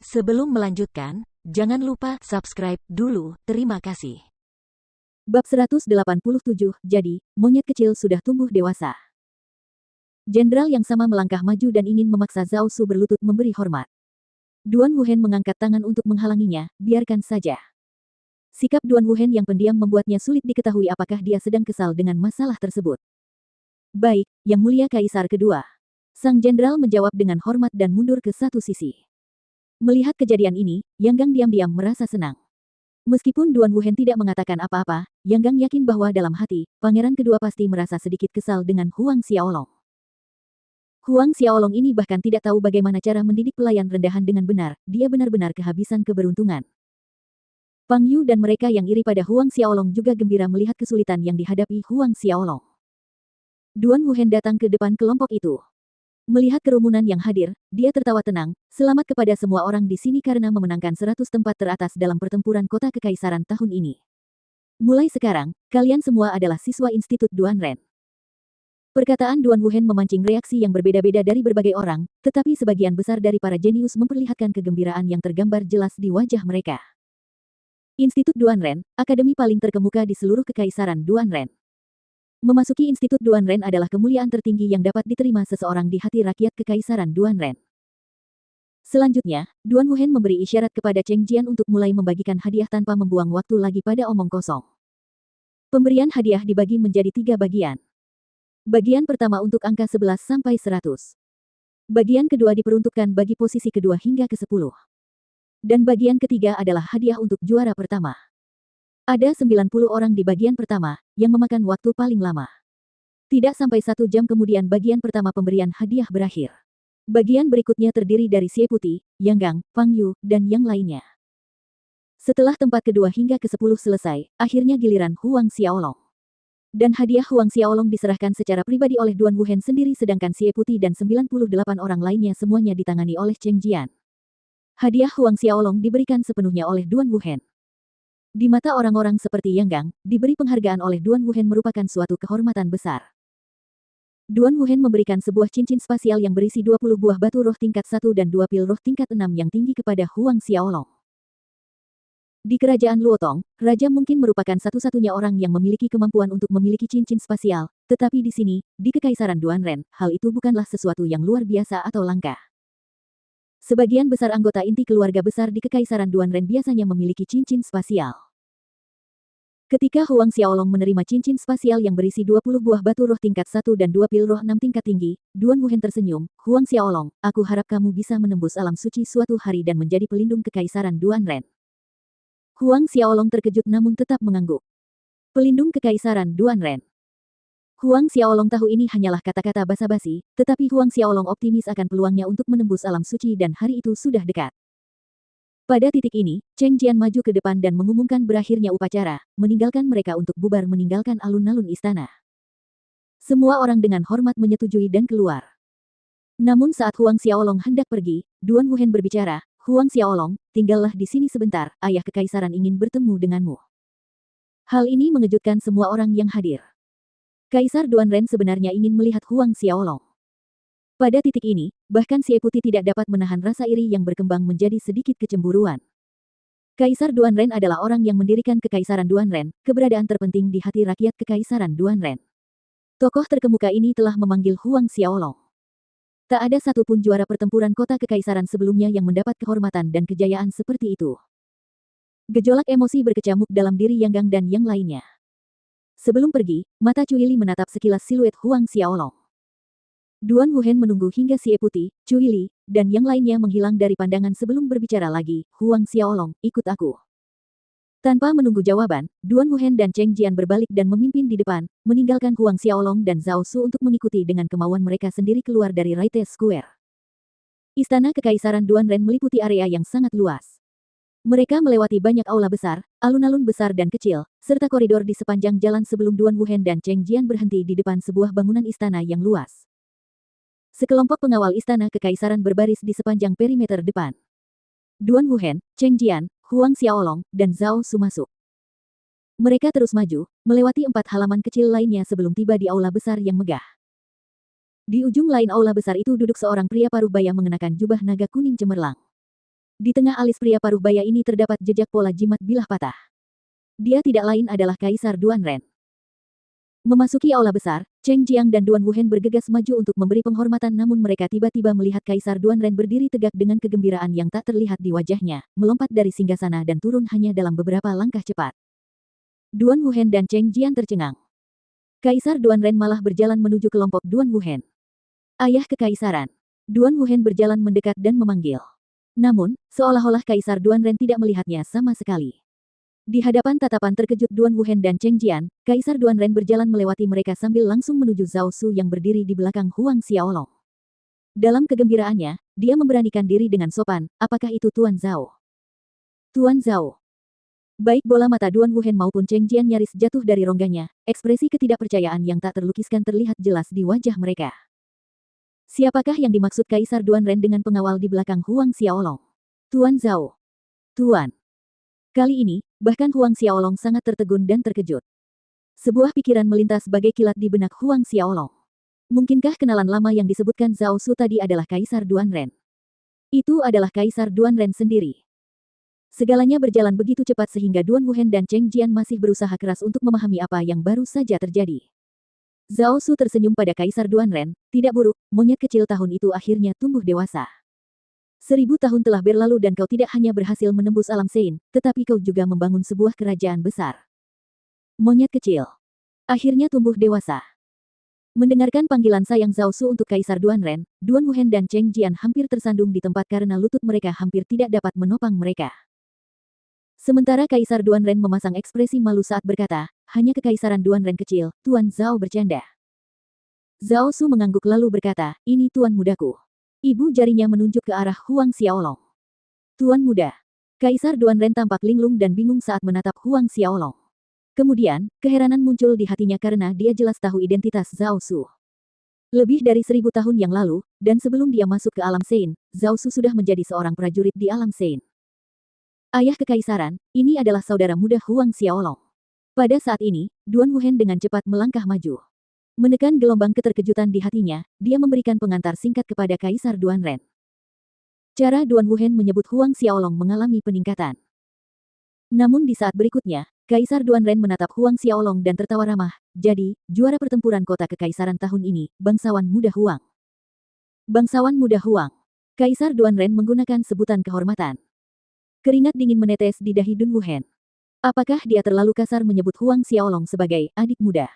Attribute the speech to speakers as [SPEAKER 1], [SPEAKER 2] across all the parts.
[SPEAKER 1] Sebelum melanjutkan, jangan lupa subscribe dulu, terima kasih.
[SPEAKER 2] Bab 187, jadi, monyet kecil sudah tumbuh dewasa. Jenderal yang sama melangkah maju dan ingin memaksa Zhao Su berlutut memberi hormat. Duan Wuhen mengangkat tangan untuk menghalanginya, biarkan saja. Sikap Duan Wuhen yang pendiam membuatnya sulit diketahui apakah dia sedang kesal dengan masalah tersebut. Baik, Yang Mulia Kaisar kedua. Sang jenderal menjawab dengan hormat dan mundur ke satu sisi. Melihat kejadian ini, Yang Gang diam-diam merasa senang. Meskipun Duan Wuhen tidak mengatakan apa-apa, Yang Gang yakin bahwa dalam hati, pangeran kedua pasti merasa sedikit kesal dengan Huang Xiaolong. Huang Xiaolong ini bahkan tidak tahu bagaimana cara mendidik pelayan rendahan dengan benar, dia benar-benar kehabisan keberuntungan. Pang Yu dan mereka yang iri pada Huang Xiaolong juga gembira melihat kesulitan yang dihadapi Huang Xiaolong. Duan Wuhen datang ke depan kelompok itu. Melihat kerumunan yang hadir, dia tertawa tenang, selamat kepada semua orang di sini karena memenangkan 100 tempat teratas dalam pertempuran kota kekaisaran tahun ini. Mulai sekarang, kalian semua adalah siswa Institut Duan Ren. Perkataan Duan Wuhen memancing reaksi yang berbeda-beda dari berbagai orang, tetapi sebagian besar dari para jenius memperlihatkan kegembiraan yang tergambar jelas di wajah mereka. Institut Duan Ren, akademi paling terkemuka di seluruh kekaisaran Duan Ren. Memasuki Institut Duan Ren adalah kemuliaan tertinggi yang dapat diterima seseorang di hati rakyat kekaisaran Duan Ren. Selanjutnya, Duan Wuhen memberi isyarat kepada Cheng Jian untuk mulai membagikan hadiah tanpa membuang waktu lagi pada omong kosong. Pemberian hadiah dibagi menjadi 3 bagian. Bagian pertama untuk angka 11 sampai 100. Bagian kedua diperuntukkan bagi posisi kedua hingga ke-10. Dan bagian ketiga adalah hadiah untuk juara pertama. Ada 90 orang di bagian pertama, yang memakan waktu paling lama. Tidak sampai 1 jam kemudian bagian pertama pemberian hadiah berakhir. Bagian berikutnya terdiri dari Xie Putih, Yang Gang, Pang Yu, dan yang lainnya. Setelah tempat kedua hingga ke-10 selesai, akhirnya giliran Huang Xiaolong. Dan hadiah Huang Xiaolong diserahkan secara pribadi oleh Duan Wuhen sendiri sedangkan Xie Putih dan 98 orang lainnya semuanya ditangani oleh Cheng Jian. Hadiah Huang Xiaolong diberikan sepenuhnya oleh Duan Wuhen. Di mata orang-orang seperti Yang Gang, diberi penghargaan oleh Duan Wuhen merupakan suatu kehormatan besar. Duan Wuhen memberikan sebuah cincin spasial yang berisi 20 buah batu roh tingkat 1 dan 2 pil roh tingkat 6 yang tinggi kepada Huang Xiaolong. Di kerajaan Luotong, raja mungkin merupakan satu-satunya orang yang memiliki kemampuan untuk memiliki cincin spasial, tetapi di sini, di Kekaisaran Duan Ren, hal itu bukanlah sesuatu yang luar biasa atau langka. Sebagian besar anggota inti keluarga besar di Kekaisaran Duan Ren biasanya memiliki cincin spasial. Ketika Huang Xiaolong menerima cincin spasial yang berisi 20 buah batu roh tingkat 1 dan 2 pil roh 6 tingkat tinggi, Duan Wuhen tersenyum, Huang Xiaolong, aku harap kamu bisa menembus alam suci suatu hari dan menjadi pelindung Kekaisaran Duan Ren. Huang Xiaolong terkejut namun tetap mengangguk. Pelindung Kekaisaran Duan Ren. Huang Xiaolong tahu ini hanyalah kata-kata basa-basi, tetapi Huang Xiaolong optimis akan peluangnya untuk menembus alam suci dan hari itu sudah dekat. Pada titik ini, Cheng Jian maju ke depan dan mengumumkan berakhirnya upacara, meninggalkan mereka untuk bubar meninggalkan alun-alun istana. Semua orang dengan hormat menyetujui dan keluar. Namun saat Huang Xiaolong hendak pergi, Duan Wuhen berbicara, Huang Xiaolong, tinggallah di sini sebentar, ayah kekaisaran ingin bertemu denganmu. Hal ini mengejutkan semua orang yang hadir. Kaisar Duan Ren sebenarnya ingin melihat Huang Xiaolong. Pada titik ini, bahkan Xie Putih tidak dapat menahan rasa iri yang berkembang menjadi sedikit kecemburuan. Kaisar Duan Ren adalah orang yang mendirikan Kekaisaran Duan Ren, keberadaan terpenting di hati rakyat Kekaisaran Duan Ren. Tokoh terkemuka ini telah memanggil Huang Xiaolong. Tak ada satupun juara pertempuran kota Kekaisaran sebelumnya yang mendapat kehormatan dan kejayaan seperti itu. Gejolak emosi berkecamuk dalam diri Yang Gang dan yang lainnya. Sebelum pergi, mata Cui Li menatap sekilas siluet Huang Xiaolong. Duan Wuhen menunggu hingga Xie Putih, Cui Li, dan yang lainnya menghilang dari pandangan sebelum berbicara lagi, Huang Xiaolong, ikut aku. Tanpa menunggu jawaban, Duan Wuhen dan Cheng Jian berbalik dan memimpin di depan, meninggalkan Huang Xiaolong dan Zhao Su untuk mengikuti dengan kemauan mereka sendiri keluar dari Raite Square. Istana Kekaisaran Duan Ren meliputi area yang sangat luas. Mereka melewati banyak aula besar, alun-alun besar dan kecil, serta koridor di sepanjang jalan sebelum Duan Wuhen dan Cheng Jian berhenti di depan sebuah bangunan istana yang luas. Sekelompok pengawal istana kekaisaran berbaris di sepanjang perimeter depan. Duan Wuhen, Cheng Jian, Huang Xiaolong, dan Zhao Su masuk. Mereka terus maju, melewati 4 halaman kecil lainnya sebelum tiba di aula besar yang megah. Di ujung lain aula besar itu duduk seorang pria paruh baya mengenakan jubah naga kuning cemerlang. Di tengah alis pria paruh baya ini terdapat jejak pola jimat bilah patah. Dia tidak lain adalah Kaisar Duanren. Memasuki aula besar, Cheng Jiang dan Duan Wuhen bergegas maju untuk memberi penghormatan, namun mereka tiba-tiba melihat Kaisar Duanren berdiri tegak dengan kegembiraan yang tak terlihat di wajahnya, melompat dari singgasana dan turun hanya dalam beberapa langkah cepat. Duan Wuhen dan Cheng Jiang tercengang. Kaisar Duanren malah berjalan menuju kelompok Duan Wuhen. Ayah Kekaisaran. Duan Wuhen berjalan mendekat dan memanggil. Namun, seolah-olah Kaisar Duanren tidak melihatnya sama sekali. Di hadapan tatapan terkejut Duan Wuhen dan Cheng Jian, Kaisar Duanren berjalan melewati mereka sambil langsung menuju Zhao Su yang berdiri di belakang Huang Xiaolong. Dalam kegembiraannya, dia memberanikan diri dengan sopan, "Apakah itu Tuan Zhao?" "Tuan Zhao." Baik bola mata Duan Wuhen maupun Cheng Jian nyaris jatuh dari rongganya, ekspresi ketidakpercayaan yang tak terlukiskan terlihat jelas di wajah mereka. Siapakah yang dimaksud Kaisar Duanren dengan pengawal di belakang Huang Xiaolong? Tuan Zhao. Tuan. Kali ini, bahkan Huang Xiaolong sangat tertegun dan terkejut. Sebuah pikiran melintas bagai kilat di benak Huang Xiaolong. Mungkinkah kenalan lama yang disebutkan Zhao Su tadi adalah Kaisar Duanren? Itu adalah Kaisar Duanren sendiri. Segalanya berjalan begitu cepat sehingga Duan Wuhen dan Cheng Jian masih berusaha keras untuk memahami apa yang baru saja terjadi. Zhao Su tersenyum pada Kaisar Duanren, "Tidak buruk, monyet kecil tahun itu akhirnya tumbuh dewasa. 1000 tahun telah berlalu dan kau tidak hanya berhasil menembus alam Sein, tetapi kau juga membangun sebuah kerajaan besar. Monyet kecil. Akhirnya tumbuh dewasa." Mendengarkan panggilan sayang Zhao Su untuk Kaisar Duanren, Duan Wuhen dan Cheng Jian hampir tersandung di tempat karena lutut mereka hampir tidak dapat menopang mereka. Sementara Kaisar Duanren memasang ekspresi malu saat berkata, "Hanya Kekaisaran Duanren kecil, Tuan Zhao bercanda." Zhao Su mengangguk lalu berkata, "Ini Tuan mudaku." Ibu jarinya menunjuk ke arah Huang Xiaolong. "Tuan muda." Kaisar Duanren tampak linglung dan bingung saat menatap Huang Xiaolong. Kemudian, keheranan muncul di hatinya karena dia jelas tahu identitas Zhao Su. Lebih dari 1000 tahun yang lalu, dan sebelum dia masuk ke alam Sein, Zhao Su sudah menjadi seorang prajurit di alam Sein. Ayah Kekaisaran, ini adalah saudara muda Huang Xiaolong. Pada saat ini, Duan Wuhen dengan cepat melangkah maju. Menekan gelombang keterkejutan di hatinya, dia memberikan pengantar singkat kepada Kaisar Duanren. Cara Duan Wuhen menyebut Huang Xiaolong mengalami peningkatan. Namun di saat berikutnya, Kaisar Duanren menatap Huang Xiaolong dan tertawa ramah, "Jadi, juara pertempuran kota kekaisaran tahun ini, bangsawan muda Huang." Bangsawan muda Huang. Kaisar Duanren menggunakan sebutan kehormatan. Keringat dingin menetes di dahi Duan Wuhen. Apakah dia terlalu kasar menyebut Huang Xiaolong sebagai adik muda?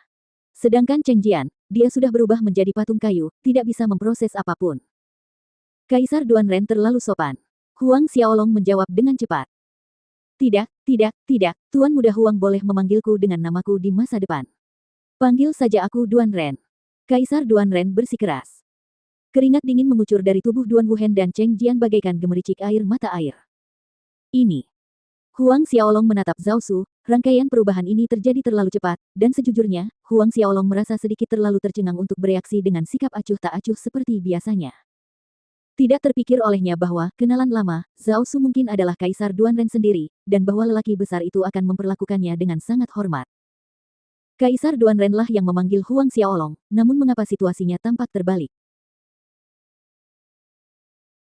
[SPEAKER 2] Sedangkan Cheng Jian, dia sudah berubah menjadi patung kayu, tidak bisa memproses apapun. Kaisar Duanren terlalu sopan. Huang Xiaolong menjawab dengan cepat. "Tidak, tidak, tidak, Tuan muda Huang boleh memanggilku dengan namaku di masa depan. Panggil saja aku Duanren." Kaisar Duanren bersikeras. Keringat dingin mengucur dari tubuh Duan Wuhen dan Cheng Jian bagaikan gemericik air mata air. Ini. Huang Xiaolong menatap Zhao Su, rangkaian perubahan ini terjadi terlalu cepat, dan sejujurnya, Huang Xiaolong merasa sedikit terlalu tercengang untuk bereaksi dengan sikap acuh tak acuh seperti biasanya. Tidak terpikir olehnya bahwa, kenalan lama, Zhao Su mungkin adalah Kaisar Duanren sendiri, dan bahwa lelaki besar itu akan memperlakukannya dengan sangat hormat. Kaisar Duanren lah yang memanggil Huang Xiaolong, namun mengapa situasinya tampak terbalik?